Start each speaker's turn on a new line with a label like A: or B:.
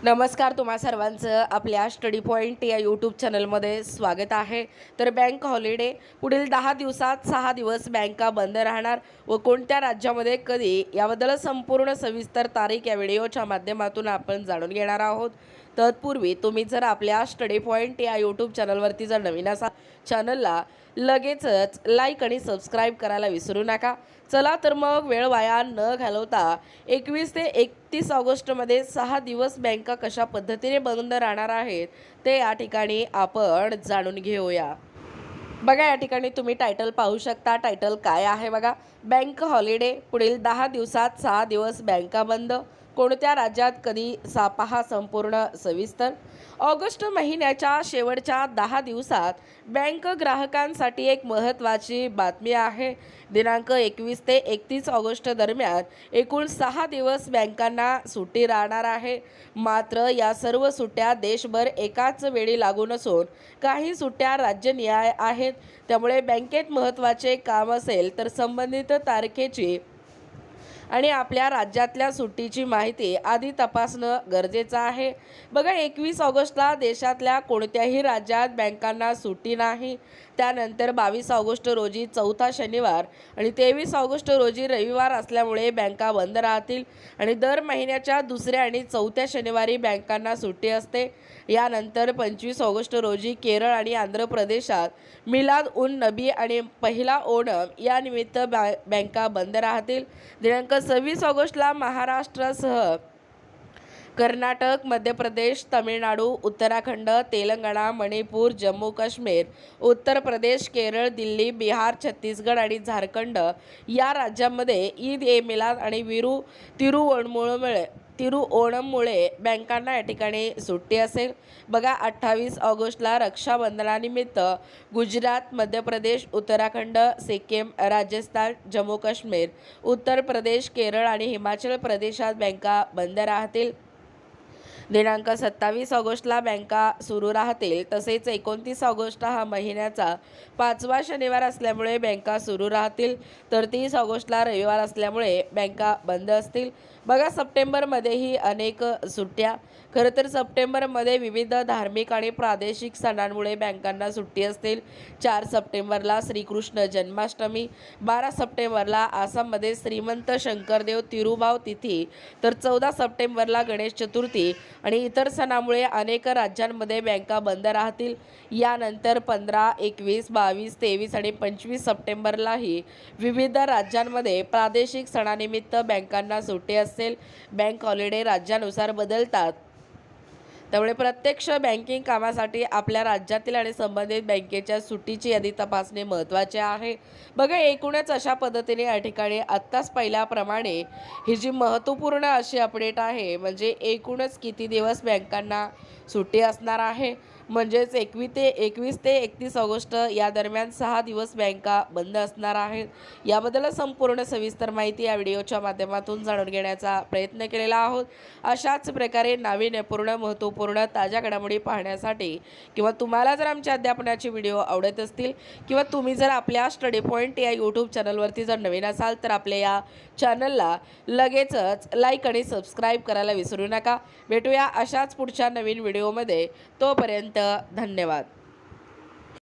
A: नमस्कार, तुम्हा सर्वांचं आपल्या स्टडी पॉईंट या यूट्यूब चॅनलमध्ये स्वागत आहे. तर बँक हॉलिडे पुढील 10 दिवसात 6 दिवस बँका बंद राहणार व कोणत्या राज्यामध्ये कधी याबद्दल संपूर्ण सविस्तर तारीख या व्हिडिओच्या माध्यमातून आपण जाणून घेणार आहोत. तत्पूर्वी तुम्ही जर आपल्या स्टडी पॉईंट या यूट्यूब चॅनलवरती जर नवीन असाल चॅनलला लगेचच लाईक आणि सबस्क्राईब करायला विसरू नका. चला तर मग वेळ वाया न घालवता 21 ते 31 ऑगस्टमध्ये 6 दिवस बँका कशा पद्धतीने बंद राहणार आहेत ते या ठिकाणी आपण जाणून घेऊया. बघा, या ठिकाणी तुम्ही टायटल पाहू शकता. टायटल काय आहे बघा, बँक हॉलिडे पुढील 10 दिवसात 6 दिवस बँका बंद, कोणत्या राज्यात कधी पहा संपूर्ण सविस्तर. ऑगस्ट महिन्याच्या शेवटच्या 10 दिवसात बँक ग्राहकांसाठी एक महत्त्वाची बातमी आहे. दिनांक 21 ते 31 ऑगस्ट दरम्यान एकूण 6 दिवस बँकांना सुट्टी राहणार आहे. मात्र या सर्व सुट्ट्या देशभर एकाच वेळी लागू नसून काही सुट्ट्या राज्यनिहाय आहेत. त्यामुळे बँकेत महत्त्वाचे काम असेल तर संबंधित तारखेची आणि आपल्या राज्यातल्या सुट्टीची माहिती आधी तपासणं गरजेचं आहे. बघा, 21 ऑगस्टला देशातल्या कोणत्याही राज्यात बँकांना सुट्टी नाही. त्यानंतर 22 ऑगस्ट रोजी चौथा शनिवार आणि 23 ऑगस्ट रोजी रविवार असल्यामुळे बँका बंद राहतील आणि दर महिन्याच्या दुसऱ्या आणि चौथ्या शनिवारी बँकांना सुट्टी असते. यानंतर 25 ऑगस्ट रोजी केरळ आणि आंध्र प्रदेशात मिलाद उन नबी आणि पहिला ओणम या निमित्त बँका बंद राहतील. दिनांक 26 ऑगस्टला महाराष्ट्रासह कर्नाटक, मध्य प्रदेश, तामिळनाडू, उत्तराखंड, तेलंगणा, मणिपूर, जम्मू काश्मीर, उत्तर प्रदेश, केरळ, दिल्ली, बिहार, छत्तीसगड आणि झारखंड या राज्यांमध्ये ईद ए मिलाद आणि तिरुओणममुळे बँकांना या ठिकाणी सुट्टी असेल. बघा, 28 ऑगस्टला रक्षाबंधनानिमित्त गुजरात, मध्य प्रदेश, उत्तराखंड, सिक्कीम, राजस्थान, जम्मू काश्मीर, उत्तर प्रदेश, केरळ आणि हिमाचल प्रदेशात बँका बंद राहतील. दिनांक 27 ऑगस्टला बँका सुरू राहतील. तसेच 29 ऑगस्ट हा महिन्याचा 5वा शनिवार असल्यामुळे बँका सुरू राहतील. तर 30 ऑगस्टला रविवार असल्यामुळे बँका बंद असतील. बघा, सप्टेंबरमध्येही अनेक सुट्ट्या. खरं तर सप्टेंबरमध्ये विविध धार्मिक आणि प्रादेशिक सणांमुळे बँकांना सुट्टी असतील. 4 सप्टेंबरला श्रीकृष्ण जन्माष्टमी, 12 सप्टेंबरला आसाममध्ये श्रीमंत शंकरदेव तिरुभाव तिथी, तर 14 सप्टेंबरला गणेश चतुर्थी आणि इतर सणामुळे अनेक राज्यांमध्ये बँका बंद राहतील. यानंतर 15, 21, 22, 23 आणि 25 सप्टेंबरलाही विविध राज्यांमध्ये प्रादेशिक सणानिमित्त बँकांना सुट्टी असेल. बँक हॉलिडे राज्यानुसार बदलतात, त्यामुळे प्रत्यक्ष बँकिंग कामासाठी आपल्या राज्यातील आणि संबंधित बँकेच्या सुट्टीची यादी तपासणे महत्त्वाचे आहे. बघा, एकूणच अशा पद्धतीने या ठिकाणी आत्ताच पाहिल्याप्रमाणे ही जी महत्त्वपूर्ण अशी अपडेट आहे, म्हणजे एकूणच किती दिवस बँकांना सुट्टी असणार आहे. म्हणजेच 21 ते 31 ऑगस्ट या दरम्यान 6 दिवस बँका बंद असणार आहेत. याबद्दल संपूर्ण सविस्तर माहिती या व्हिडिओच्या माध्यमातून जाणून घेण्याचा प्रयत्न केलेला आहोत. अशाच प्रकारे नाविन्यपूर्ण, महत्त्वपूर्ण, ताज्या घडामोडी पाहण्यासाठी किंवा तुम्हाला जर आमच्या अध्यापनाचे व्हिडिओ आवडत असतील किंवा तुम्ही जर आपल्या स्टडी पॉईंट या यूट्यूब चॅनलवरती जर नवीन असाल तर आपल्या या चॅनलला लगेचच लाईक आणि सबस्क्राईब करायला विसरू नका. भेटूया अशाच पुढच्या नवीन व्हिडिओमध्ये. तोपर्यंत धन्यवाद.